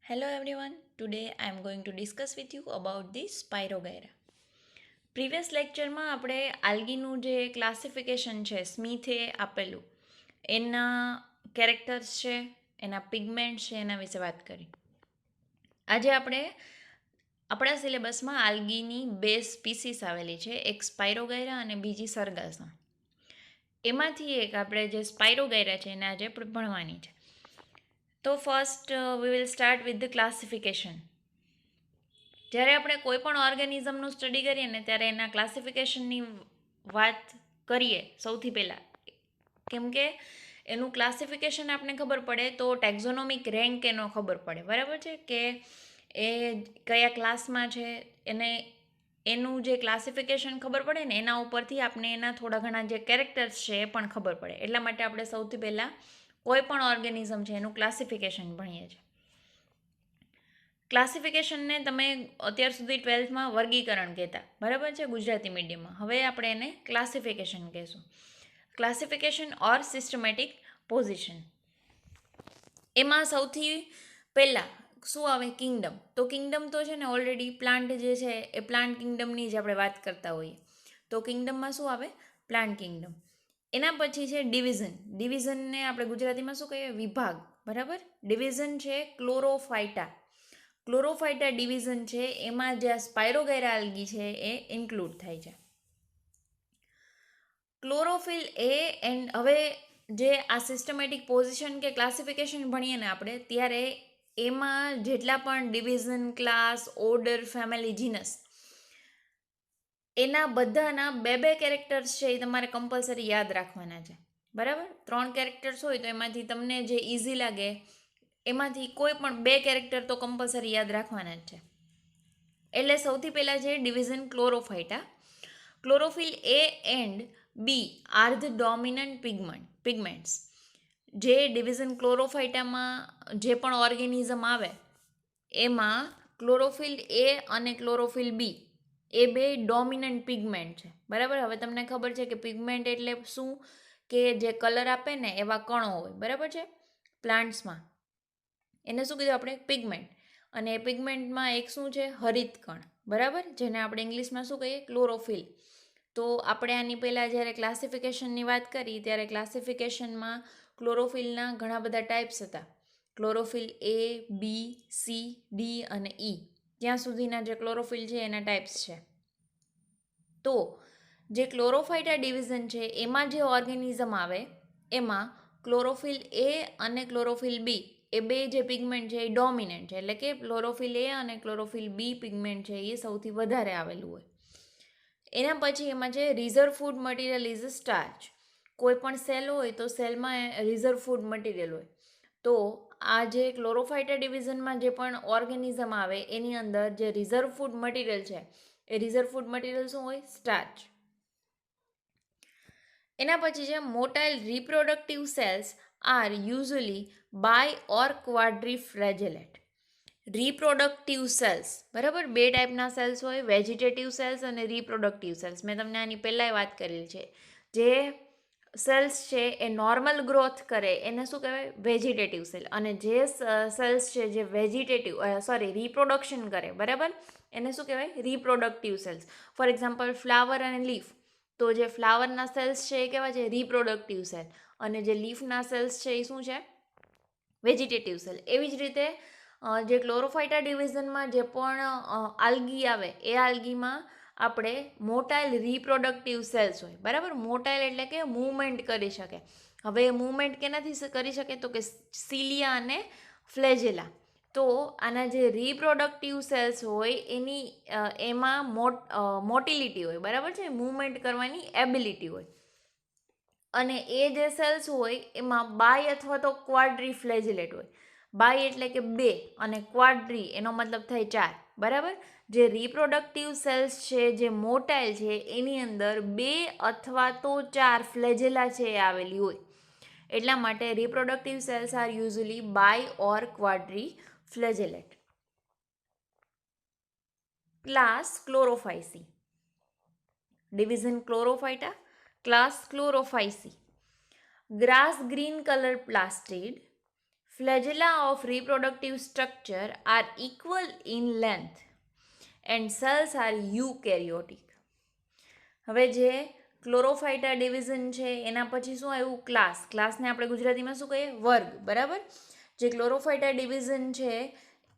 Hello everyone, today I am going to discuss with you about the Spirogyra. Previous લેક્ચરમાં આપણે આલ્ગીનું જે classification છે સ્મિથે આપેલું એના કેરેક્ટર્સ છે, એના પિગમેન્ટ છે, એના વિશે વાત કરી. આજે આપણે આપણા સિલેબસમાં આલ્ગીની બે સ્પીસીસ આવેલી છે, એક સ્પાયરોગાયરા અને બીજી સરગાસા. એમાંથી એક આપણે જે સ્પાયરોગાયરા છે એને આજે આપણે ભણવાની છે. તો first we will start with the classification. જ્યારે આપણે કોઈ પણ ઓર્ગેનિઝમનું સ્ટડી કરીએ ને ત્યારે એના ક્લાસિફિકેશનની વાત કરીએ સૌથી પહેલાં, કેમ કે એનું ક્લાસિફિકેશન આપણે ખબર પડે તો ટેક્ઝોનોમિક રેન્ક એનો ખબર પડે, બરાબર છે, કે એ કયા ક્લાસમાં છે. એનું જે ક્લાસિફિકેશન ખબર પડે ને એના ઉપરથી આપણે એના થોડા ઘણા જે કેરેક્ટર્સ છે એ પણ ખબર પડે. એટલા માટે આપણે સૌથી પહેલાં કોઈ પણ ઓર્ગેનિઝમ છે એનું ક્લાસિફિકેશન ભણીએ છીએ. ક્લાસિફિકેશનને તમે અત્યાર સુધી 12થમાં વર્ગીકરણ કહેતા, બરાબર છે, ગુજરાતી મીડિયમમાં. હવે આપણે એને ક્લાસિફિકેશન કહેશું. ક્લાસિફિકેશન ઓર સિસ્ટમેટિક પોઝિશન. એમાં સૌથી પહેલાં શું આવે? કિંગડમ. તો કિંગડમ તો છે ને ઓલરેડી પ્લાન્ટ જે છે એ પ્લાન્ટ કિંગડમની જ આપણે વાત કરતા હોઈએ. તો કિંગડમમાં શું આવે? Plant Kingdom. એના પછી છે ડિવિઝન. ડિવિઝનને આપણે ગુજરાતીમાં શું કહીએ? વિભાગ, બરાબર. ડિવિઝન છે ક્લોરોફાઇટા. ક્લોરોફાઇટા ડિવિઝન છે, એમાં જે સ્પાયરોગાયરા આલ્ગી છે એ ઇન્ક્લુડ થાય છે. ક્લોરોફિલ એ એન્ડ હવે જે આ સિસ્ટમેટિક પોઝિશન કે ક્લાસિફિકેશન ભણીએ ને આપણે, ત્યારે એમાં જેટલા પણ ડિવિઝન, ક્લાસ, ઓર્ડર, ફેમિલી, જીનસ, એના બધાના બે કેરેક્ટર્સ છે એ તમારે કમ્પલસરી યાદ રાખવાના છે, બરાબર. 3 કેરેક્ટર્સ હોય તો એમાંથી તમને જે ઇઝી લાગે એમાંથી કોઈ પણ 2 કેરેક્ટર તો કમ્પલસરી યાદ રાખવાના જ છે. એટલે સૌથી પહેલાં છે division Chlorophyta. Chlorophyll a and b are the dominant pigments. જે ડિવિઝન ક્લોરોફાઇટામાં જે પણ ઓર્ગેનિઝમ આવે એમાં ક્લોરોફિલ એ અને ક્લોરોફિલ બી એ બે ડોમિનન્ટ પિગમેન્ટ છે, બરાબર. હવે તમને ખબર છે કે પિગમેન્ટ એટલે શું? કે જે કલર આપે ને એવા કણો હોય, બરાબર છે, પ્લાન્ટ્સમાં. એને શું કીધું આપણે? પિગમેન્ટ. અને એ પિગમેન્ટમાં એક શું છે? હરિત કણ, બરાબર, જેને આપણે ઇંગ્લિશમાં શું કહીએ? ક્લોરોફિલ. તો આપણે આની પહેલાં જ્યારે ક્લાસિફિકેશનની વાત કરી ત્યારે ક્લાસિફિકેશનમાં ક્લોરોફિલના ઘણા બધા ટાઈપ્સ હતા. ક્લોરોફિલ એ, બી, સી, ડી અને ઈ, ત્યાં સુધીના જે ક્લોરોફિલ છે એના ટાઈપ્સ છે. તો જે ક્લોરોફાઇટા ડિવિઝન છે એમાં જે ઓર્ગેનિઝમ આવે એમાં ક્લોરોફિલ એ અને ક્લોરોફિલ બી એ બે જે પિગમેન્ટ છે એ ડોમિનન્ટ છે, એટલે કે ક્લોરોફિલ એ અને ક્લોરોફિલ બી પિગમેન્ટ છે એ સૌથી વધારે આવેલું હોય. એના પછી એમાં છે reserve food material is a starch. કોઈ પણ સેલ હોય તો સેલમાં રિઝર્વ ફૂડ મટીરિયલ હોય. તો આ જે ક્લોરોફાઇટા ડિવિઝનમાં જે પણ ઓર્ગેનિઝમ આવે એની અંદર જે રિઝર્વ ફૂડ મટીરિયલ છે એ રિઝર્વ ફૂડ મટીરિયલ શું હોય? સ્ટાર્ચ. એના પછી છે motile reproductive cells are usually bi or quadriflagellate. Reproductive cells, બરાબર, બે ટાઈપના સેલ્સ હોય, વેજીટેટિવ સેલ્સ અને રિપ્રોડક્ટિવ સેલ્સ. મેં તમને આની પહેલાંય વાત કરેલી છે. જે સેલ્સ છે એ નોર્મલ ગ્રોથ કરે એને શું કહેવાય? Vegetative cell. અને જે સેલ્સ છે જે રિપ્રોડક્શન કરે, બરાબર, એને શું કહેવાય? Reproductive cells. For example flower અને લીફ. તો જે ફ્લાવરના સેલ્સ છે એ કેવા છે? Reproductive cell. અને જે લીફના સેલ્સ છે એ શું છે? Vegetative cell. એવી જ રીતે જે ક્લોરોફાઇટા ડિવિઝનમાં જે પણ આલ્ગી આવે એ આલ્ગીમાં આપણે મોટાઇલ રિપ્રોડક્ટિવ સેલ્સ હોય, બરાબર. મોટાઇલ એટલે કે મૂવમેન્ટ કરી શકે. હવે એ મૂવમેન્ટ કેનાથી કરી શકે? તો કે સિલિયા અને ફ્લેજેલા. તો આના જે રિપ્રોડક્ટિવ સેલ્સ હોય એની એમાં મોટિલિટી હોય, બરાબર છે, મૂવમેન્ટ કરવાની એબિલિટી હોય. અને એ જે સેલ્સ હોય એમાં બાય અથવા તો ક્વાડ્રી ફ્લેજેલેટ હોય. બાય એટલે કે બે, અને ક્વાડ્રી એનો મતલબ થાય 4, બરાબર. જે રિપ્રોડક્ટિવ સેલ્સ છે જે મોટાઇલ છે એની અંદર 2 અથવા તો 4 ફ્લેજેલા છે એ આવેલી હોય. એટલા માટે reproductive cells are usually bi or quadriflagellate. Class Chlorophyceae. Division Chlorophyta. Class Chlorophyceae. Grass green colour plastid. flagella of reproductive structure are equal in length and cells are eukaryotic. હવે જે ક્લોરોફાઇટા ડિવિઝન છે એના પછી શું આવ્યું? ક્લાસને આપણે ગુજરાતીમાં શું કહીએ? વર્ગ. બરાબર. જે ક્લોરોફાઇટા ડિવિઝન છે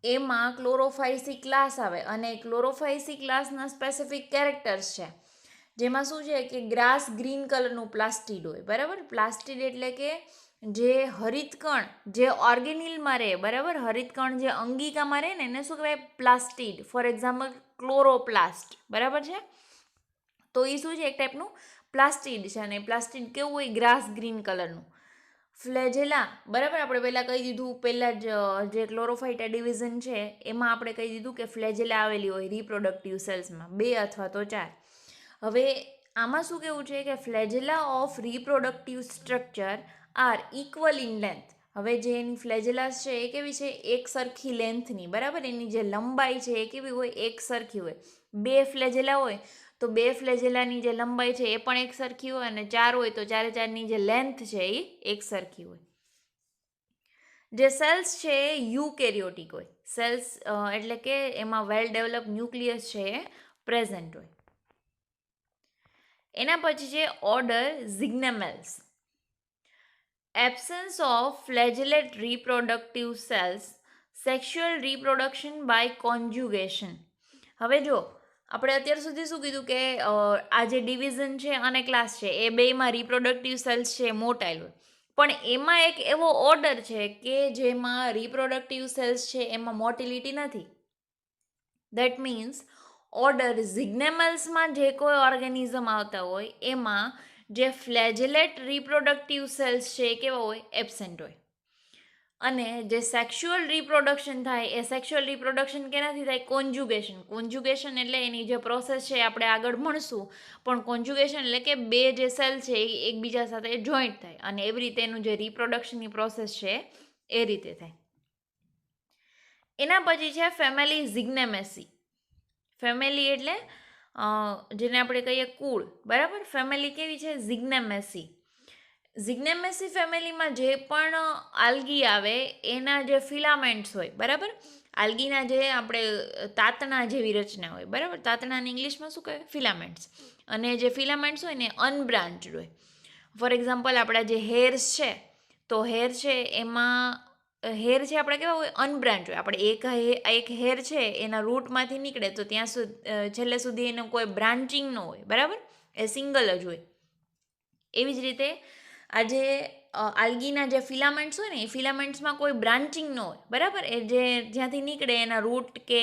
એમાં ક્લોરોફાઇસી ક્લાસ આવે અને ક્લોરોફાઇસી ક્લાસના સ્પેસિફિક કેરેક્ટર્સ છે, જેમાં શું છે કે ગ્રાસ ગ્રીન કલરનું પ્લાસ્ટિડ હોય. બરાબર. પ્લાસ્ટિડ એટલે કે જે હરિતકણ જે ઓર્ગેનિલમાં રહે, બરાબર, હરિતકણ જે અંગિકામાં રહે ને એને શું કહેવાય? પ્લાસ્ટિડ. For example chloroplast. બરાબર છે. તો એ શું છે? એક ટાઈપનું પ્લાસ્ટિડ છે અને પ્લાસ્ટિડ કેવું હોય? ગ્રાસ ગ્રીન કલરનું. ફ્લેજેલા, બરાબર, આપણે પહેલાં કહી દીધું, પહેલાં જ જે ક્લોરોફાઇટા ડિવિઝન છે એમાં આપણે કહી દીધું કે ફ્લેજેલા આવેલી હોય રિપ્રોડક્ટિવ સેલ્સમાં 2 અથવા તો 4. હવે આમાં શું કેવું છે કે flagella of reproductive structure are equal in length. હવે જે એની ફ્લેજેલાસ છે એ કેવી છે? એક સરખી લેન્થની. બરાબર. એની જે લંબાઈ છે એ કેવી હોય? એક સરખી હોય. 2 ફ્લેજેલા હોય તો 2 ફ્લેજેલાની જે લંબાઈ છે એ પણ એક સરખી હોય, અને 4 હોય તો 4ની જે લેન્થ છે એ એક સરખી હોય. જે સેલ્સ છે એ યુકેરિયોટિક હોય. સેલ્સ એટલે કે એમાં વેલ ડેવલપ ન્યુક્લિયસ છે એ પ્રેઝન્ટ હોય. એના પછી છે order Zygnematales. Absence of flagellate reproductive cells, sexual reproduction by conjugation. હવે જો આપણે અત્યાર સુધી શું કીધું કે આ જે ડિવિઝન છે અને ક્લાસ છે એ બેમાં રિપ્રોડક્ટિવ સેલ્સ છે મોટાઇલ હોય, પણ એમાં એક એવો ઓર્ડર છે કે જેમાં રિપ્રોડક્ટિવ સેલ્સ છે એમાં મોટિલિટી નથી. દેટ મીન્સ ઓર્ડર ઝિગ્નેમલ્સમાં જે કોઈ ઓર્ગેનિઝમ આવતા હોય એમાં જે ફ્લેજેલેટ રિપ્રોડક્ટિવ સેલ્સ છે એ કેવા હોય? એબસેન્ટ હોય. અને જે સેક્સ્યુઅલ રિપ્રોડક્શન થાય એ સેક્સ્યુઅલ રિપ્રોડક્શન કેનાથી થાય? કોન્જ્યુગેશન. કોન્જ્યુગેશન એટલે એની જે પ્રોસેસ છે આપણે આગળ ભણશું, પણ કોન્જ્યુગેશન એટલે કે બે જે સેલ છે એ એકબીજા સાથે જોઈન્ટ થાય અને એવી રીતે એનું જે રિપ્રોડક્શનની પ્રોસેસ છે એ રીતે થાય. એના પછી છે ફેમિલી ઝિગ્નેમેસી. ફેમિલી એટલે જેને આપણે કહીએ કુળ. બરાબર. ફેમિલી કેવી છે? ઝિગ્નેમેસી. ઝિગ્નેમેસી ફેમિલીમાં જે પણ આલ્ગી આવે એના જે ફિલામેન્ટ્સ હોય, બરાબર, આલ્ગીના જે આપણે તાતણા જેવી રચના હોય, બરાબર, તાતણાને ઇંગ્લિશમાં શું કહેવાય? ફિલામેન્ટ્સ. અને જે ફિલામેન્ટ્સ હોય ને અનબ્રાન્ચડ હોય. ફોર એક્ઝામ્પલ આપણા જે હેર્સ છે, તો હેર છે એમાં હેર છે આપણે કેવા હોય? અનબ્રાન્ચ હોય. આપણે એક હેર છે એના રૂટમાંથી નીકળે તો ત્યાં છેલ્લે સુધી એનો કોઈ બ્રાન્ચિંગ ન હોય. બરાબર. એ સિંગલ જ હોય. એવી જ રીતે આ જે આલ્ગીના જે ફિલામેન્ટ્સ હોય ને એ ફિલામેન્ટ્સમાં કોઈ બ્રાન્ચિંગ ન હોય. બરાબર. એ જે જ્યાંથી નીકળે એના રૂટ કે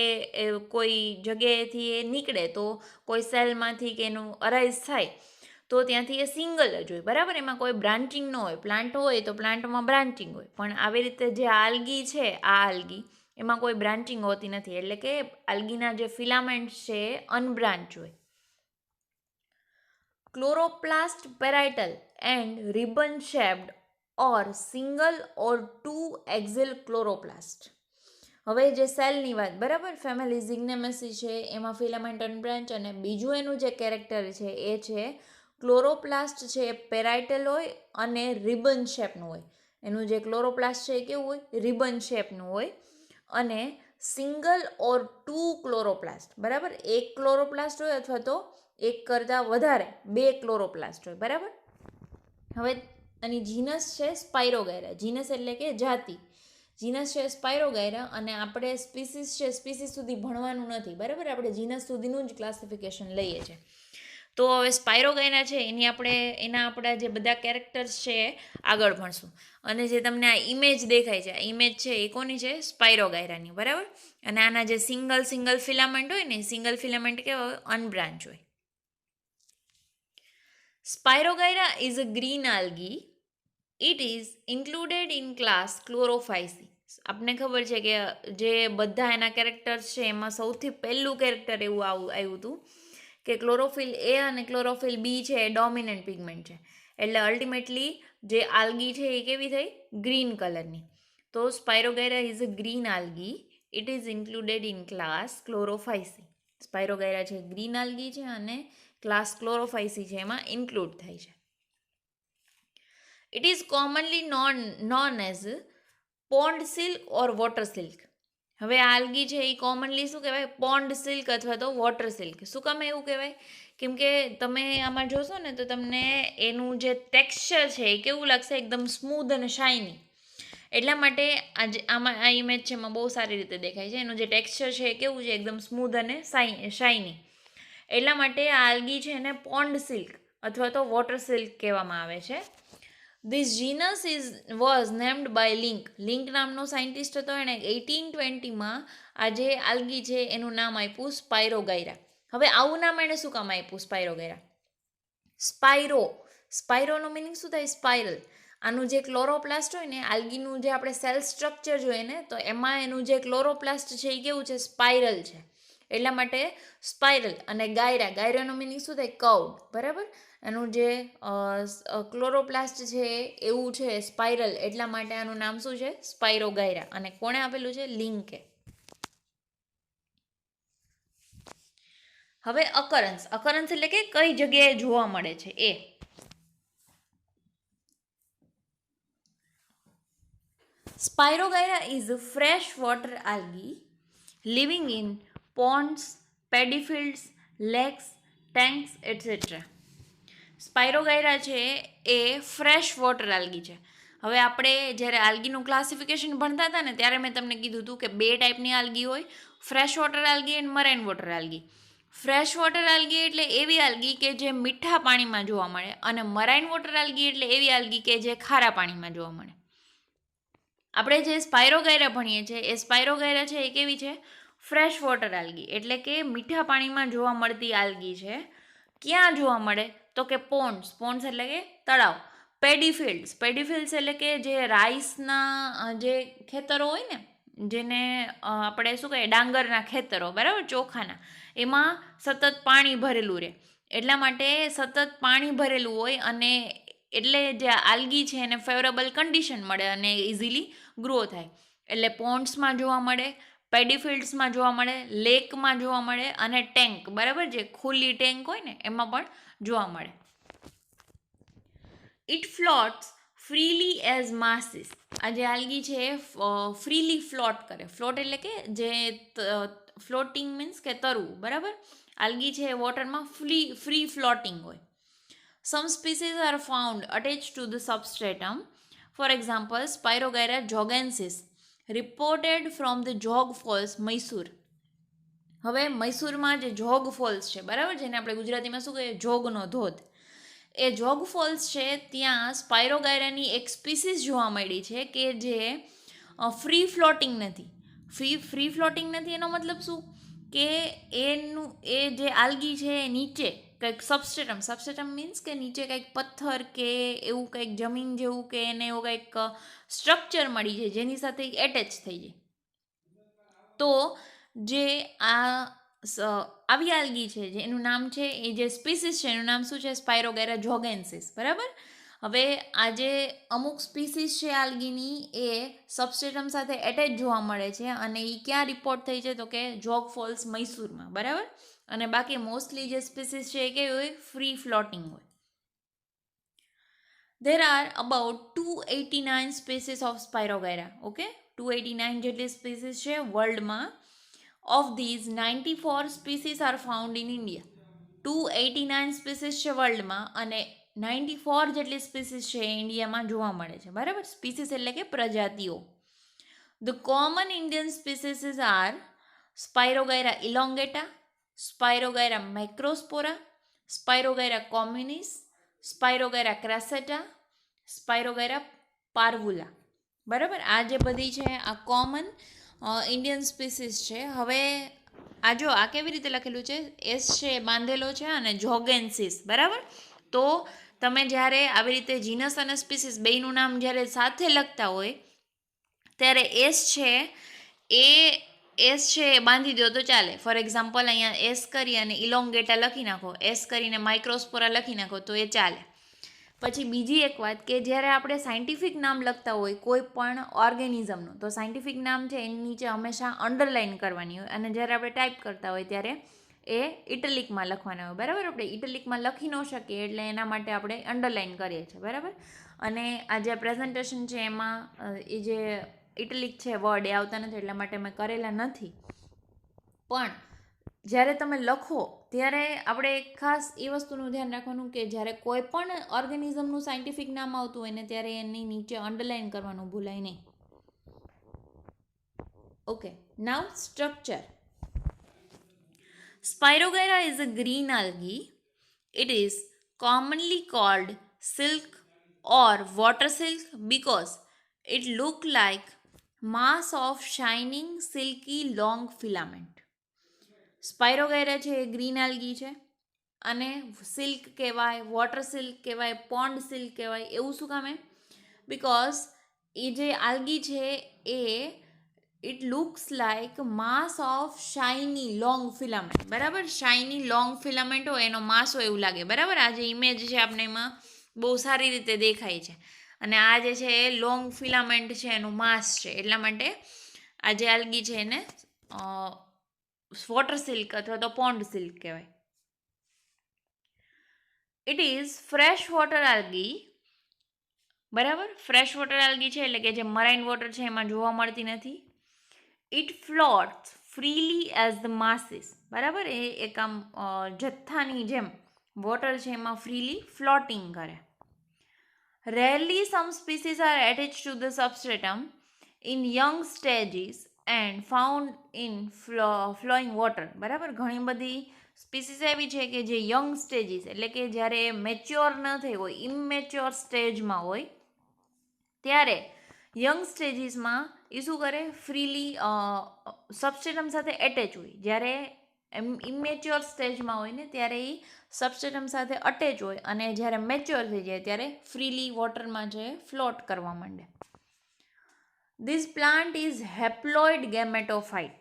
કોઈ જગ્યાએથી એ નીકળે તો કોઈ સેલમાંથી કે એનું અરાઇઝ થાય તો ત્યાંથી એ સિંગલ જ હોય. બરાબર. એમાં કોઈ બ્રાન્ચિંગ ન હોય. પ્લાન્ટ હોય તો પ્લાન્ટમાં બ્રાન્ચિંગ હોય, પણ આવી રીતે જે આલ્ગી છે, આ આલ્ગી એમાં કોઈ બ્રાન્ચિંગ હોતી નથી, એટલે કે આલ્ગીના જે ફિલામેન્ટ્સ છે એ અનબ્રાન્ચ હોય. Chloroplast parietal and ribbon shaped or single or two axial chloroplast. હવે જે સેલની વાત, બરાબર, ફેમિલી ઝિગ્નેમેસી છે એમાં ફિલામેન્ટ અનબ્રાન્ચ, અને બીજું એનું જે કેરેક્ટર છે એ છે ક્લોરોપ્લાસ્ટ છે એ પેરાઇટલ હોય અને રિબન શેપનું હોય. એનું જે ક્લોરોપ્લાસ્ટ છે એ કેવું હોય? રિબન શેપનું હોય. અને સિંગલ ઓર ટુ ક્લોરોપ્લાસ્ટ. બરાબર. એક ક્લોરોપ્લાસ્ટ હોય અથવા તો એક કરતાં વધારે 2 ક્લોરોપ્લાસ્ટ હોય. બરાબર. હવે આની જીનસ છે સ્પાઇરોગાયરા. જીનસ એટલે કે જાતિ. જીનસ છે સ્પાઇરોગાયરા, અને આપણે સ્પીસીસ છે, સ્પીસીસ સુધી ભણવાનું નથી. બરાબર. આપણે જીનસ સુધીનું જ ક્લાસિફિકેશન લઈએ છીએ. તો હવે સ્પાઇરોગાયરા છે એના આપણા જે બધા કેરેક્ટર્સ છે એ આગળ ભણશું. અને જે તમને આ ઇમેજ દેખાય છે, આ ઇમેજ છે એ કોની છે? સ્પાઇરોગાયરાની. બરાબર. અને આના જે સિંગલ ફિલામેન્ટ હોય ને, સિંગલ ફિલામેન્ટ કેવા હોય? અનબ્રાન્ચ હોય. Spirogyra is a green algae. It is included in class Chlorophyceae. આપને ખબર છે કે જે બધા એના કેરેક્ટર્સ છે એમાં સૌથી પહેલું કેરેક્ટર એવું આવ્યું હતું કે ક્લોરોફિલ એ અને ક્લોરોફિલ બી છે એ ડોમિનન્ટ પિગમેન્ટ છે. એટલે અલ્ટિમેટલી જે આલ્ગી છે એ કેવી થઈ? ગ્રીન કલરની. તો Spirogyra is a green algae. It is included in class Chlorophyceae. Spirogyra છે ગ્રીન આલ્ગી છે અને ક્લાસ ક્લોરોફાઇસી છે એમાં ઇન્ક્લુડ થાય છે. It is commonly known as pond silk or water silk. હવે આ આલ્ગી છે એ કોમનલી શું કહેવાય, પોન્ડ સિલ્ક અથવા તો વોટર સિલ્ક. શું કામ એવું કહેવાય? કેમ કે તમે આમાં જોશો ને તો તમને એનું જે ટેક્સચર છે એ કેવું લાગશે, એકદમ સ્મૂધ અને શાઇની. એટલા માટે આજે આમાં આ ઇમેજ છે એમાં બહુ સારી રીતે દેખાય છે. એનું જે ટેક્સચર છે એ કેવું છે, એકદમ સ્મૂધ અને શાઇની. એટલા માટે આ આલ્ગી છે એને પોન્ડ સિલ્ક અથવા તો વોટર સિલ્ક કહેવામાં આવે છે. This genus was named by Link. Link નામનો સાયન્ટિસ્ટ હતો, એણે 1820માં આ જે આલ્ગી છે એનું નામ આપ્યું સ્પાયરોગાયરા. હવે આવું નામ એણે શું કામ આપ્યું સ્પાયરોગાયરા? સ્પાયરોનો મિનિંગ શું થાય? સ્પાઇરલ. આનું જે ક્લોરોપ્લાસ્ટ હોય ને, આલ્ગીનું જે આપણે સેલ સ્ટ્રક્ચર જોઈએ ને, તો એમાં એનું જે ક્લોરોપ્લાસ્ટ છે એ કેવું છે? સ્પાઇરલ છે. એટલા માટે સ્પાઇરલ. અને ગાયરાનો મિનિંગ શું થાય? કર્વડ. બરાબર. એનું જે ક્લોરોપ્લાસ્ટ છે એવું છે સ્પાઇરલ, એટલા માટે આનું નામ શું છે? સ્પાયરોગાયરા. અને કોણે આપેલું છે? લિંકે. હવે અકરન્સ એટલે કે કઈ જગ્યાએ જોવા મળે છે એ. Spirogyra is a freshwater algae living in ponds, paddy fields, lakes, tanks, etc. Spirogyra છે એ ફ્રેશ વોટર આલ્ગી છે. હવે આપણે જ્યારે આલ્ગીનું ક્લાસિફિકેશન ભણતા હતા ને, ત્યારે મેં તમને કીધું હતું કે બે ટાઈપની આલ્ગી હોય, fresh water algae and marine water algae. Fresh water algae એટલે એવી આલ્ગી કે જે મીઠા પાણીમાં જોવા મળે, અને મરાઇન વોટર આલ્ગી એટલે એવી આલ્ગી કે જે ખારા પાણીમાં જોવા મળે. આપણે જે સ્પાયરોગાયરા ભણીએ છીએ એ સ્પાયરોગાયરા છે એ કેવી છે? ફ્રેશ વોટર આલ્ગી, એટલે કે મીઠા પાણીમાં જોવા મળતી આલ્ગી છે. ક્યાં જોવા મળે? તો કે પોન્ડ્સ એટલે કે તળાવ. પેડી ફિલ્ડ્સ એટલે કે જે રાઈસના જે ખેતરો હોય ને, જેને આપણે શું કહીએ, ડાંગરના ખેતરો, બરાબર, ચોખાના, એમાં સતત પાણી ભરેલું રહે. એટલા માટે સતત પાણી ભરેલું હોય, અને એટલે જે આલ્ગી છે એને ફેવરેબલ કન્ડિશન મળે અને ઇઝીલી ગ્રો થાય. એટલે પોન્ડ્સમાં જોવા મળે, પેડી ફિલ્ડ્સમાં જોવા મળે, લેકમાં જોવા મળે, અને ટેન્ક, બરાબર, જે ખુલ્લી ટેન્ક હોય ને એમાં પણ જોવા મળે. It floats freely as masses. આ જે આલ્ગી છે એ ફ્રીલી ફ્લોટ કરે. ફ્લોટ એટલે કે જે ફ્લોટિંગ મીન્સ કે તરવું, બરાબર. આલ્ગી છે એ વોટરમાં ફ્રી ફ્લોટિંગ હોય. Some species are found attached to the substratum. For example, Spirogyra jogensis, reported from the Jog Falls, Mysore. હવે મૈસૂરમાં જે જોગ ફોલ્સ છે, બરાબર, જેને આપણે ગુજરાતીમાં શું કહીએ, જોગનો ધોધ, એ જોગ ફોલ્સ છે ત્યાં સ્પાયરોગાયરાની એક સ્પીસીસ જોવા મળી છે કે જે ફ્રી ફ્લોટિંગ નથી. ફ્રી ફ્લોટિંગ નથી એનો મતલબ શું? કે એનું એ જે આલ્ગી છે એ નીચે કંઈક સબસ્ટેટમ મીન્સ કે નીચે કંઈક પથ્થર કે એવું કંઈક જમીન જેવું કે એને એવું કંઈક સ્ટ્રક્ચર મળી છે જેની સાથે એટેચ થઈ જાય. તો જે આવી આલ્ગી છે જેનું નામ છે, એ જે સ્પીસીસ છે એનું નામ શું છે? સ્પાયરોગાયરા જોગેન્સિસ, બરાબર. હવે આ જે અમુક સ્પીસીસ છે આલ્ગીની એ સબસ્ટેટમ સાથે એટેચ જોવા મળે છે, અને એ ક્યાં રિપોર્ટ થઈ છે? તો કે જોગ ફોલ્સ, મૈસૂરમાં, બરાબર. અને બાકી મોસ્ટલી જે સ્પીસીસ છે એ કેવી હોય? ફ્રી ફ્લોટિંગ હોય. There are about 289 species of Spirogyra. Okay, 289 જેટલી સ્પીસીસ છે વર્લ્ડમાં. Of these 94 species are found in India. 289 species છે વર્લ્ડમાં, અને 94 જેટલી સ્પીસીસ છે એ ઇન્ડિયામાં જોવા મળે છે, બરાબર. સ્પીસીસ એટલે કે પ્રજાતિઓ. The common Indian species are Spirogyra elongata, Spirogyra macrospora, Spirogyra communis, Spirogyra crasata, Spirogyra parvula, બરાબર. આ જે બધી છે આ કોમન ઇન્ડિયન સ્પીસીસ છે. હવે આ જો આ કેવી રીતે લખેલું છે, એસ છે બાંધેલો છે અને જોગેન્સિસ, બરાબર. તો તમે જ્યારે આવી રીતે જીનસ અને સ્પીસીસ બેયનું નામ જ્યારે સાથે લખતા હોય ત્યારે એસ છે એ બાંધી દો તો ચાલે. ફોર એક્ઝામ્પલ અહીંયા એસ કરી અને ઇલોંગેટા લખી નાખો, એસ કરીને માઇક્રોસ્પોરા લખી નાખો તો એ ચાલે. પછી બીજી એક વાત કે જ્યારે આપણે સાયન્ટિફિક નામ લખતા હોય કોઈ પણ ઓર્ગેનિઝમનું, તો સાયન્ટિફિક નામ છે એની નીચે હંમેશા અંડરલાઇન કરવાની હોય, અને જ્યારે આપણે ટાઈપ કરતા હોય ત્યારે એ ઇટલિકમાં લખવાના હોય, બરાબર. આપણે ઇટલિકમાં લખી ન શકીએ એટલે એના માટે આપણે અંડરલાઇન કરીએ છીએ, બરાબર. અને આ જે પ્રેઝન્ટેશન છે એમાં એ જે ઇટલિક છે વર્ડ એ આવતા નથી એટલા માટે મેં કરેલા નથી. પણ જ્યારે તમે લખો ત્યારે આપણે ખાસ એ વસ્તુનું ધ્યાન રાખવાનું કે જ્યારે કોઈ પણ ઓર્ગેનિઝમનું સાયન્ટિફિક નામ આવતું હોય ને ત્યારે એની નીચે અંડરલાઇન કરવાનું ભૂલાય નહીં. Okay, now structure. Spirogyra is a green algae. It is commonly called silk or water silk because it looks like mass of shining silky long filament. Spirogyra છે એ ગ્રીન આલ્ગી છે અને સિલ્ક કહેવાય, water silk કહેવાય, pond silk કહેવાય. એવું શું કામે? બિકોઝ એ જે આલ્ગી છે એ it looks like mass of shiny long filament. બરાબર, શાઇની લોંગ ફિલામેન્ટ હોય એનો માસ હોય એવું લાગે. બરાબર, આ જે ઇમેજ છે આપણે એમાં બહુ સારી રીતે દેખાય છે અને આ જે છે એ લોંગ ફિલામેન્ટ છે એનું માસ છે. એટલા માટે આ જે આલ્ગી છે એને વોટર સિલ્ક અથવા તો પોન્ડ સિલ્ક કહેવાય. It is fresh water algae. બરાબર, ફ્રેશ વોટર આલ્ગી છે એટલે કે જે મરાઇન વોટર છે એમાં જોવા મળતી નથી. It floats freely as the masses. બરાબર, એ એક આમ જથ્થાની જેમ વોટર છે એમાં ફ્રીલી ફ્લોટિંગ કરે. Rarely some species are attach to the substratum in young stages and found in flowing water. બરાબર, ઘણી બધી સ્પીસીસ એવી છે કે જે યંગ સ્ટેજીસ એટલે કે જ્યારે મેચ્યોર ન થઈ હોય, ઇમેચ્યોર સ્ટેજમાં હોય ત્યારે યંગ સ્ટેજીસમાં એ શું કરે? ફ્રીલી સબસ્ટ્રેટમ સાથે એટેચ હોય. જ્યારે ઇમેચ્યોર સ્ટેજમાં હોય ને ત્યારે એ સબસ્ટ્રેટમ સાથે અટેચ હોય અને જ્યારે મેચ્યોર થઈ જાય ત્યારે ફ્રીલી વોટરમાં જે ફ્લોટ કરવા માંડે. This plant is haploid gametophyte.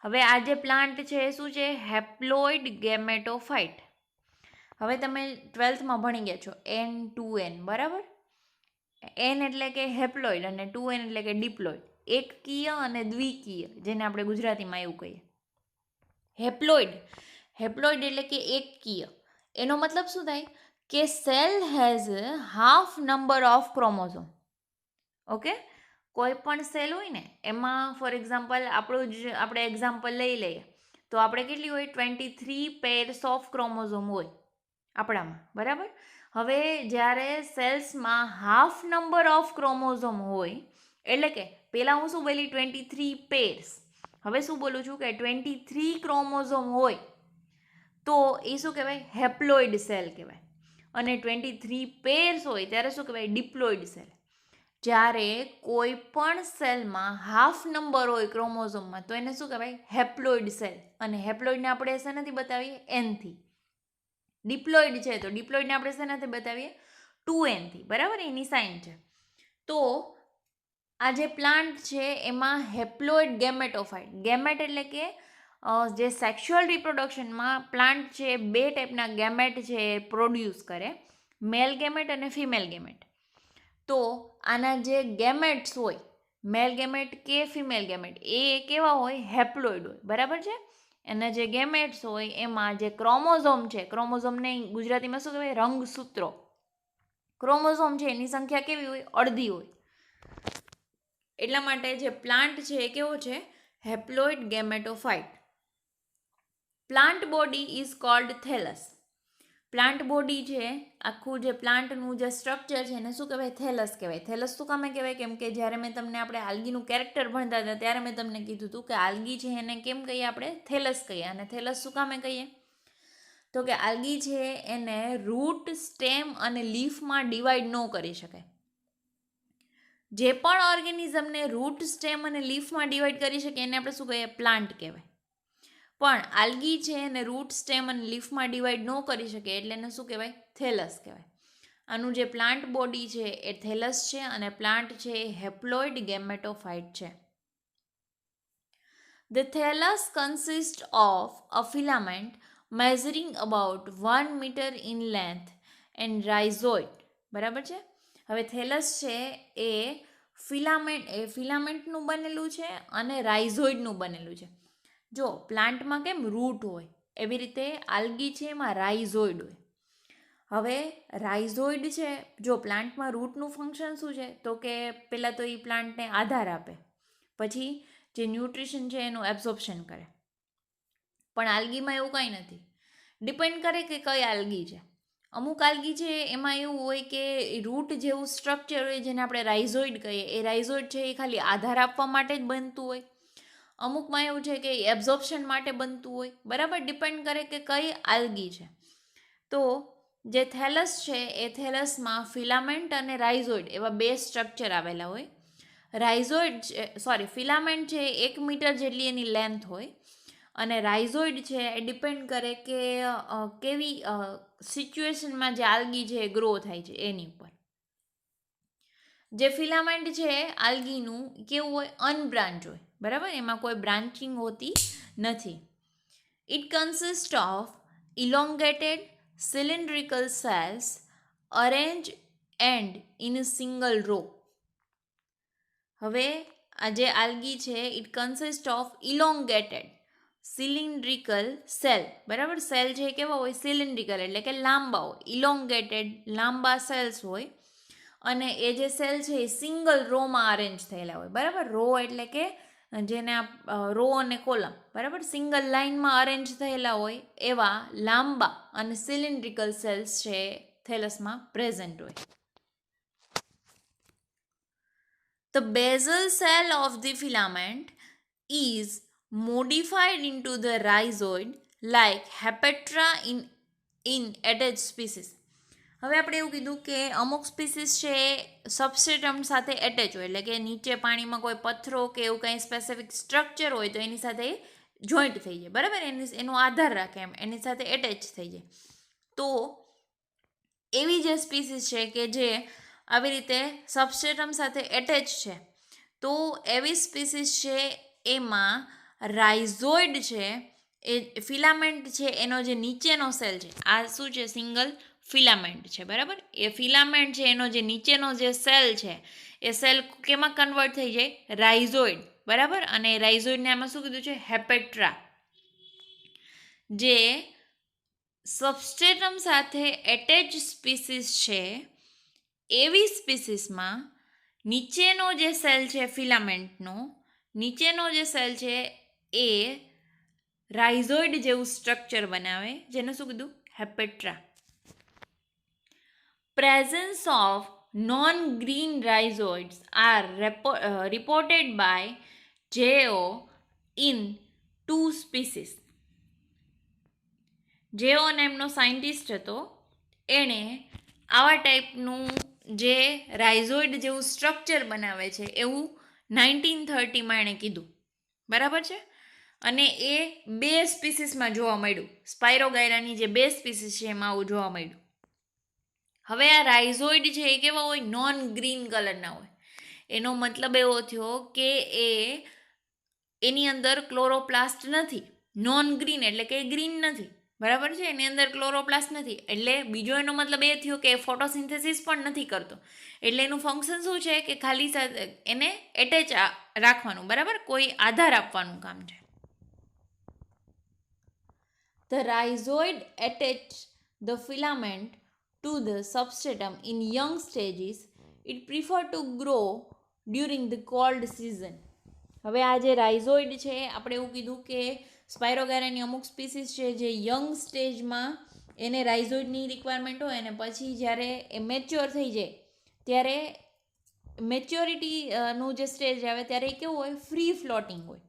હવે આ જે પ્લાન્ટ છે એ શું છે? Haploid gametophyte. હવે તમે 12થમાં ભણી ગયા છો N2N. બરાબર, N એટલે કે હેપ્લોઇડ અને 2N એટલે કે ડિપ્લોઇડ. એકકીય અને દ્વિકીય, જેને આપણે ગુજરાતીમાં એવું કહીએ. હેપ્લોઇડ એટલે કે એકકીય. એનો મતલબ શું થાય? કે cell has half number of chromosome. Okay, કોઈ પણ સેલ હોય ને એમાં ફોર એક્ઝામ્પલ આપણે એક્ઝામ્પલ લઈ લઈએ તો આપણે કેટલી હોય? 23 પેર્સ ઓફ ક્રોમોઝોમ હોય આપણામાં. બરાબર, હવે જ્યારે સેલ્સમાં હાફ નંબર ઓફ ક્રોમોઝોમ હોય એટલે કે પહેલાં હું શું બોલી? 23 પેર્સ. હવે શું બોલું છું? કે 23 ક્રોમોઝોમ હોય તો એ શું કહેવાય? હેપ્લોઇડ સેલ કહેવાય. અને 23 પેર્સ હોય ત્યારે શું કહેવાય? Diploid cell. જ્યારે કોઈ પણ સેલમાં હાફ નંબર હોય ક્રોમોઝોમમાં તો એને શું કહેવાય? Haploid cell. અને હેપ્લોઇડને આપણે શેનાથી બતાવીએ? N થી. ડિપ્લોઇડ છે તો ડિપ્લોઇડને આપણે શેનાથી બતાવીએ? 2N થી. બરાબર, એની સાઇન છે. તો આ જે પ્લાન્ટ છે એમાં હેપ્લોઇડ ગેમેટોફાઇટ. ગેમેટ એટલે કે જે સેક્સ્યુઅલ રિપ્રોડક્શનમાં પ્લાન્ટ છે બે ટાઈપના ગેમેટ છે એ પ્રોડ્યુસ કરે, મેલ ગેમેટ અને ફિમેલ ગેમેટ. તો આના જે ગેમેટ્સ હોય, મેલ ગેમેટ કે ફિમેલ ગેમેટ, એ કેવા હોય? હેપ્લોઇડ હોય. બરાબર છે, એના જે ગેમેટ્સ હોય એમાં જે ક્રોમોઝોમ છે, ક્રોમોઝોમને ગુજરાતીમાં શું કહેવાય? રંગસૂત્રો. ક્રોમોઝોમ છે એની સંખ્યા કેવી હોય? અડધી હોય. એટલા માટે જે પ્લાન્ટ છે એ કેવો છે? Haploid gametophyte. Plant body is called thallus. Plant body છે, આખું જે પ્લાન્ટનું જે સ્ટ્રક્ચર છે એને શું કહેવાય? થેલસ કહેવાય. થેલસ શું કામે કહેવાય? કેમ કે જ્યારે મેં તમને આપણે આલ્ગીનું કેરેક્ટર ભણતા હતા ત્યારે મેં તમને કીધું હતું કે આલ્ગી છે એને કેમ કહીએ? આપણે થેલસ કહીએ. અને થેલસ શું કામે કહીએ? તો કે આલ્ગી છે એને રૂટ, સ્ટેમ અને લીફમાં ડિવાઈડ ન કરી શકાય. જે પણ ઓર્ગેનિઝમને રૂટ, સ્ટેમ અને લીફમાં ડિવાઈડ કરી શકે એને આપણે શું કહીએ? પ્લાન્ટ કહેવાય. પણ આલ્ગી છે એને રૂટ, સ્ટેમ અને લીફમાં ડિવાઈડ ન કરી શકે એટલે એને શું કહેવાય? થેલસ કહેવાય. આનું જે પ્લાન્ટ બોડી છે એ થેલસ છે અને પ્લાન્ટ છે એ હેપ્લોઇડ ગેમેટોફાઇટ છે. The thallus consists of a filament measuring about 1 meter in length and rhizoid. બરાબર છે. હવે થેલસ છે એ ફિલામેન્ટનું બનેલું છે અને રાઇઝોઇડનું બનેલું છે. જો પ્લાન્ટમાં કેમ રૂટ હોય એવી રીતે આલ્ગી છે એમાં રાઇઝોઇડ હોય. હવે રાઇઝોઇડ છે, જો પ્લાન્ટમાં રૂટનું ફંક્શન શું છે તો કે પહેલાં તો એ પ્લાન્ટને આધાર આપે, પછી જે ન્યુટ્રિશન છે એનું એબ્ઝોર્પ્શન કરે. પણ આલ્ગીમાં એવું કંઈ નથી, ડિપેન્ડ કરે કે કઈ આલ્ગી છે. અમુક આલ્ગી છે એમાં એવું હોય કે રૂટ જેવું સ્ટ્રક્ચર હોય જેને આપણે રાઇઝોઇડ કહીએ, એ રાઇઝોઇડ છે એ ખાલી આધાર આપવા માટે જ બનતું હોય. અમુકમાં એવું છે કે એબ્ઝોર્પ્શન માટે બનતું હોય, બરાબર, ડિપેન્ડ કરે કે કઈ આલ્ગી છે. તો જે થેલસ છે એ થેલસમાં ફિલામેન્ટ અને રાઇઝોઇડ એવા બે સ્ટ્રક્ચર આવેલા હોય. ફિલામેન્ટ છે 1 મીટર જેટલી એની લેન્થ હોય, અને રાઇઝોઇડ છે એ ડિપેન્ડ કરે કે કેવી સિચ્યુએશનમાં જે આલ્ગી છે એ ગ્રો થાય છે એની ઉપર. જે ફિલામેન્ટ છે આલ્ગીનું કેવું હોય, અનબ્રાન્ચ હોય, બરાબર, એમાં કોઈ બ્રાન્ચિંગ હોતી નથી. It consist of elongated cylindrical cells arranged and in a single row. હવે આ જે આલ્ગી છે it consist of elongated cylindrical cell, બરાબર, સેલ છે કેવા હોય, સિલિન્ડ્રિકલ એટલે કે લાંબા હોય, ઇલોંગેટેડ લાંબા સેલ્સ હોય, અને એ જે સેલ છે એ સિંગલ રોમાં અરેન્જ થયેલા હોય, બરાબર. રો એટલે કે જેને રો અને કોલમ, બરાબર, સિંગલ લાઇનમાં અરેન્જ થયેલા હોય એવા લાંબા અને સિલિન્ડ્રિકલ સેલ્સ છે થેલસમાં પ્રેઝન્ટ હોય. The basal cell of the filament is modified into the rhizoid like Hepatica in attached species. હવે આપણે એવું કીધું કે અમુક સ્પીસીસ છે સબસ્ટ્રેટમ સાથે એટેચ હોય, એટલે કે નીચે પાણીમાં કોઈ પથ્થરો કે એવું કંઈ સ્પેસિફિક સ્ટ્રક્ચર હોય તો એની સાથે જોઈન્ટ થઈ જાય, બરાબર, એનો આધાર રાખે, એની સાથે એટેચ થઈ જાય. તો એવી જે સ્પીસીસ છે કે જે આવી રીતે સબસ્ટ્રેટમ સાથે એટેચ છે, તો એવી સ્પીસીસ છે એમાં રાઇઝોઇડ છે એ ફિલામેન્ટ છે એનો જે નીચેનો સેલ છે, આ શું છે, સિંગલ ફિલામેન્ટ છે, બરાબર. એ ફિલામેન્ટ છે એનો જે નીચેનો જે સેલ છે એ સેલ કેમાં કન્વર્ટ થઈ જાય, રાઇઝોઇડ, બરાબર. અને રાઇઝોઇડને આમાં શું કીધું છે, હેપેટ્રા. જે સબસ્ટ્રેટમ સાથે એટેચ સ્પીસીસ છે એવી સ્પીસીસમાં નીચેનો જે સેલ છે ફિલામેન્ટનો, નીચેનો જે સેલ છે એ રાઇઝોઇડ જેવું સ્ટ્રક્ચર બનાવે, જેને શું કીધું, હેપેટ્રા. Presence of non-green rhizoids are reported by JO in 2 species. JO નામનો સાયન્ટિસ્ટ હતો, એણે આવા ટાઈપનું જે રાઇઝોઇડ જેવું સ્ટ્રક્ચર બનાવે છે એવું 1930માં એણે કીધું, બરાબર છે. અને એ 2 સ્પીસીસમાં જોવા મળ્યું, સ્પાયરોગાયરાની જે 2 સ્પીસીસ છે એમાં આવું જોવા મળ્યું. હવે આ રાઇઝોઇડ છે એ કેવા હોય, નોન ગ્રીન કલરના હોય. એનો મતલબ એવો થયો કે એની અંદર ક્લોરોપ્લાસ્ટ નથી. નોન ગ્રીન એટલે કે ગ્રીન નથી, બરાબર છે, એની અંદર ક્લોરોપ્લાસ્ટ નથી, એટલે બીજો એનો મતલબ એ થયો કે ફોટોસિન્થેસિસ પણ નથી કરતો. એટલે એનું ફંક્શન શું છે કે ખાલી એને એટેચ રાખવાનું, બરાબર, કોઈ આધાર આપવાનું કામ છે. The rhizoid attach the filament to the substratum in young stages. It prefer to grow during the cold season. હવે આ જે રાઇઝોઇડ છે આપણે એવું કીધું કે સ્પાયરોગાયરાની અમુક સ્પીસીસ છે જે યંગ સ્ટેજમાં એને રાઇઝોઇડની રિક્વાયરમેન્ટ હોય, અને પછી જ્યારે એ મેચ્યોર થઈ જાય ત્યારે મેચ્યોરિટીનું જે સ્ટેજ આવે ત્યારે એ કેવું હોય, ફ્રી ફ્લોટિંગ હોય.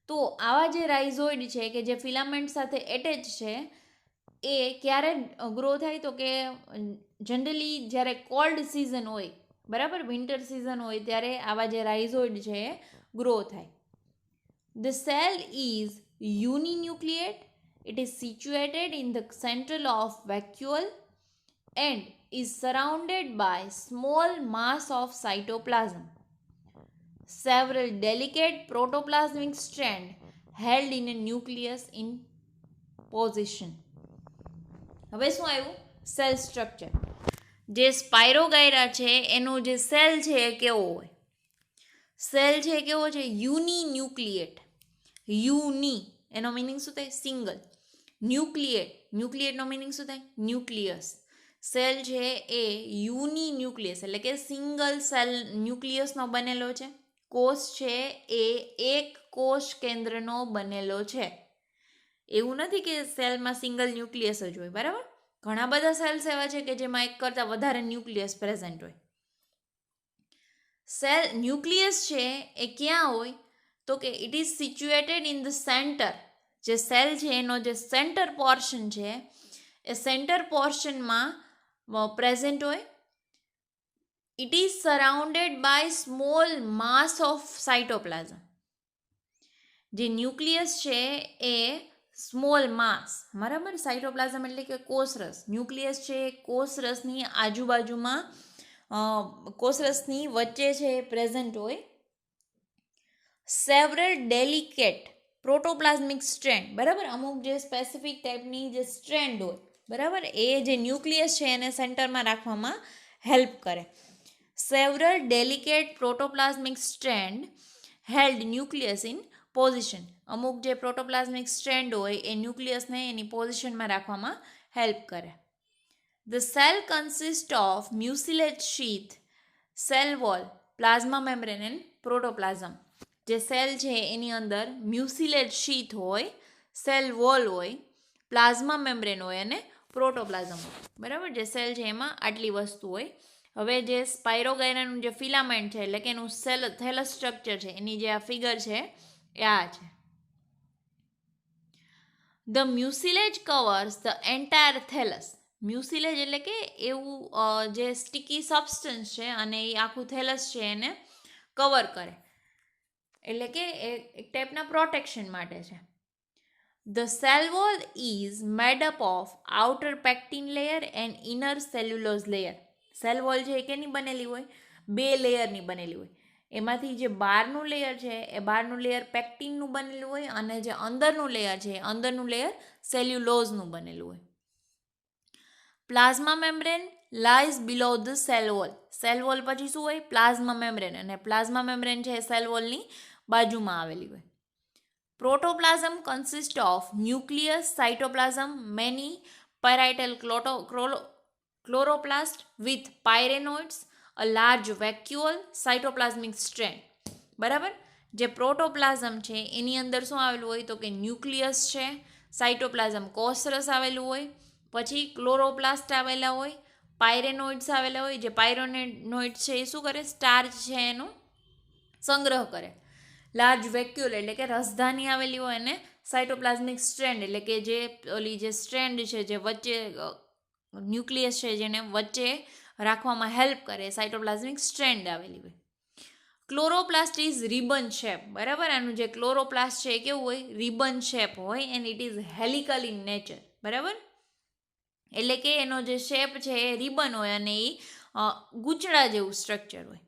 તો આવા જે રાઇઝોઇડ છે કે જે ફિલામેન્ટ સાથે એટેચ છે એ ક્યારે ગ્રો થાય તો કે જનરલી જ્યારે કોલ્ડ સિઝન હોય, બરાબર, વિન્ટર સિઝન હોય ત્યારે આવા જે રાઇઝોઇડ છે એ ગ્રો થાય. The cell is uninucleate. It is situated in the central of vacuole and is surrounded by small mass of cytoplasm. Several delicate protoplasmic strands held in a nucleus in position. હવે શું આવ્યું, cell structure. જે spirogyra છે એનો જે cell છે એ કેવો હોય, સેલ છે એ કેવો છે, યુનિન્યુક્લિએટ. યુની એનો મિનિંગ શું થાય, સિંગલ. ન્યુક્લિએટ ન્યુક્લિએટનો મિનિંગ શું થાય? ન્યુક્લિયસ. સેલ છે એ યુની ન્યુક્લિયસ એટલે કે સિંગલ સેલ ન્યુક્લિયસનો બનેલો છે. કોષ છે એ એક કોષ કેન્દ્રનો બનેલો છે. એવું નથી કે સેલમાં સિંગલ ન્યુક્લિયસ જ હોય, બરાબર? ઘણા બધા સેલ્સ એવા છે કે જેમાં એક કરતાં વધારે ન્યુક્લિયસ પ્રેઝન્ટ હોય. સેલ ન્યુક્લિયસ છે એ ક્યાં હોય? તો કે it is situated in the centre. જે સેલ છે એનો જે સેન્ટર પોર્શન છે એ સેન્ટર પોર્શનમાં પ્રેઝન્ટ હોય. It is surrounded by small mass of cytoplasm. જે ન્યુક્લિયસ છે એ સ્મોલ માસ, બરાબર? સાઇટોપ્લાઝમ એટલે કે કોષરસ. ન્યુક્લિયસ છે એ કોષરસની આજુબાજુમાં કોષરસની વચ્ચે છે એ પ્રેઝન્ટ હોય. સેવરલ ડેલિકેટ પ્રોટોપ્લાઝમિક સ્ટ્રેન્ડ, બરાબર? અમુક જે સ્પેસિફિક ટાઈપની જે સ્ટ્રેન્ડ હોય, બરાબર, એ જે ન્યુક્લિયસ છે એને સેન્ટરમાં રાખવામાં હેલ્પ કરે. Several delicate protoplasmic strand held nucleus in position. અમુક જે પ્રોટોપ્લાઝમિક સ્ટ્રેન્ડ હોય એ ન્યુક્લિયસને એની પોઝિશનમાં રાખવામાં હેલ્પ કરે. The cell consists of mucilage sheath, cell wall, plasma membrane and protoplasm. જે સેલ છે એની અંદર મ્યુસિલેજ શીથ હોય, સેલ વોલ હોય, પ્લાઝમા મેમ્બ્રેન હોય અને પ્રોટોપ્લાઝમ હોય, બરાબર? જે સેલ છે એમાં આટલી વસ્તુ હોય. હવે જે સ્પાયરોગાયરાનું જે ફિલામેન્ટ છે એટલે કે એનું થેલસ સ્ટ્રક્ચર છે એની જે આ ફિગર છે એ આ છે. The mucilage covers the entire thallus. મ્યુસિલેજ એટલે કે એવું જે સ્ટીકી સબસ્ટન્સ છે અને એ આખું થેલસ છે એને કવર કરે, એટલે કે એક ટાઈપના પ્રોટેક્શન માટે છે. The cell wall is made up of outer pectin layer and inner cellulose layer. Cell wall છે એ કેની બનેલી હોય? 2 લેયરની બનેલી હોય. એમાંથી જે બહારનું લેયર છે એ બહારનું લેયર પેક્ટિનનું બનેલું હોય અને જે અંદરનું લેયર છે એ અંદરનું લેયર સેલ્યુલોઝનું બનેલું હોય. Plasma membrane lies below the cell wall. Cell wall પછી શું હોય? Plasma membrane. અને પ્લાઝમા મેમ્બ્રેન છે એ સેલ વોલની બાજુમાં આવેલી હોય. Protoplasm consist of nucleus, cytoplasm, many parietal chloroplast with pyrenoids, a large vacuole cytoplasmic strand, બરાબર? જે પ્રોટોપ્લાઝમ છે એની અંદર શું આવેલું હોય? તો કે ન્યુક્લિયસ છે, સાઇટોપ્લાઝમ કોષરસ આવેલું હોય, પછી ક્લોરોપ્લાસ્ટ આવેલા હોય, પાયરેનોઇડ્સ આવેલા હોય. જે પાયરેનોઇડ્સ છે એ શું કરે? સ્ટાર્ચ છે એનો સંગ્રહ કરે. લાર્જ વેક્યુલ એટલે કે રસધાની આવેલી હોય અને સાઇટોપ્લાઝમિક સ્ટ્રેન્ડ એટલે કે જે ઓલી જે સ્ટ્રેન્ડ છે જે વચ્ચે ન્યુક્લિયસ છે જેને વચ્ચે રાખવામાં હેલ્પ કરે, સાઇટોપ્લાઝમિક સ્ટ્રેન્ડ આવેલી હોય. ક્લોરોપ્લાસ્ટ ઇઝ રિબન શેપ, બરાબર? આનું જે ક્લોરોપ્લાસ્ટ છે એ કેવું હોય? રિબન શેપ હોય and it is helical in nature, બરાબર? એટલે કે એનો જે શેપ છે એ રિબન હોય અને એ ગૂંચળા જેવું સ્ટ્રક્ચર હોય.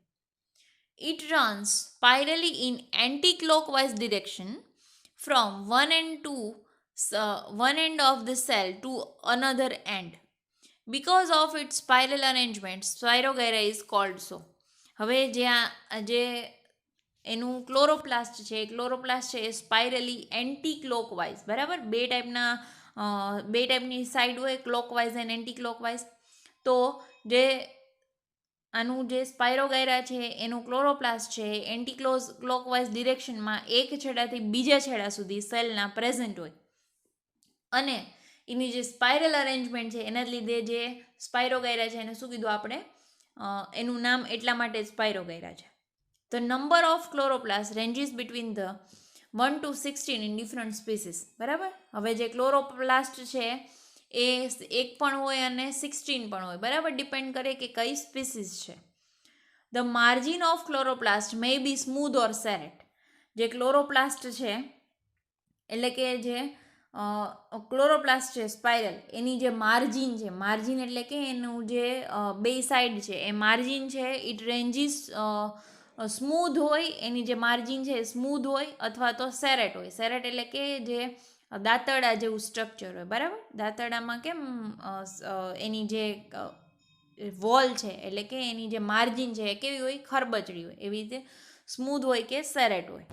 It runs spirally in anti-clockwise direction from one end of the cell to another end. Because of its spiral arrangement, Spirogyra is called so. હવે જે એનું ક્લોરોપ્લાસ્ટ છે એ સ્પાઇરલી એન્ટી ક્લોકવાઇઝ, બરાબર? બે ટાઈપની સાઈડ હોય, ક્લોકવાઇઝ એન્ડ એન્ટી ક્લોકવાઇઝ. તો જે આનું જે સ્પાયરોગાયરા છે એનું ક્લોરોપ્લાસ્ટ છે એન્ટી ક્લોકવાઇઝ ડિરેક્શનમાં એક છેડાથી બીજા છેડા સુધી સેલના પ્રેઝન્ટ હોય અને એની જે સ્પાઇરલ અરેન્જમેન્ટ છે એના લીધે જે સ્પાયરોગાયરા છે એને શું કીધું આપણે? એનું નામ એટલા માટે સ્પાયરોગાયરા છે. The number of chloroplast ranges between the 1 to 16 in different species, બરાબર? હવે જે ક્લોરોપ્લાસ્ટ છે એ 1 પણ હોય અને 16 પણ હોય, બરાબર? ડિપેન્ડ કરે કે કઈ સ્પીસીસ છે. The margin of chloroplast may be smooth or serrate. જે ક્લોરોપ્લાસ્ટ છે એટલે કે જે ક્લોરોપ્લાસ્ટ છે સ્પાઇરલ, એની જે માર્જિન છે, માર્જિન એટલે કે એનું જે બે સાઈડ છે એ માર્જિન છે ઇટ રેન્જીસ સ્મૂધ હોય, એની જે માર્જિન છે એ સ્મૂધ હોય અથવા તો સેરેટ હોય. સેરેટ એટલે કે જે દાંતરડા જેવું સ્ટ્રક્ચર હોય, બરાબર? દાંતરડામાં કેમ એની જે વોલ છે એટલે કે એની જે માર્જિન છે એ કેવી હોય? ખરબચડી હોય. એવી રીતે સ્મૂધ હોય કે સેરેટ હોય.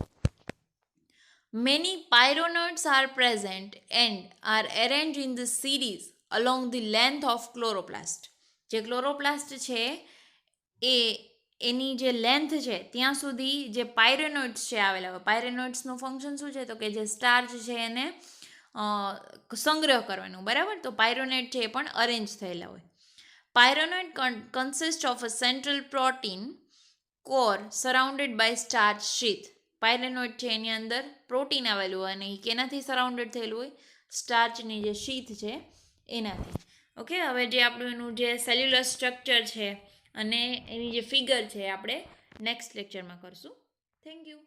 Many pyronoids are present and are arranged in the series along the length of chloroplast. જે ક્લોરોપ્લાસ્ટ છે એ એની જે લેન્થ છે ત્યાં સુધી જે પાયરેનોઇડ્સ છે આવેલા હોય. પાયરેનોઇડ્સનું ફંક્શન શું છે? તો કે જે સ્ટાર્ચ છે એને સંગ્રહ કરવાનું, બરાબર. તો પાયરોનેટ છે એ પણ અરેન્જ થયેલા હોય. Pyrenoid consist of a central protein core surrounded by starch sheath. Pyrenoid છે એની અંદર પ્રોટીન આવેલું હોય અને એ કેનાથી સરાઉન્ડેડ થયેલું હોય? સ્ટાર્ચની જે શીથ છે એનાથી. ઓકે, હવે જે આપણું એનું જે સેલ્યુલર સ્ટ્રક્ચર છે અને એની જે ફિગર છે આપણે નેક્સ્ટ લેક્ચરમાં કરશું. Thank you.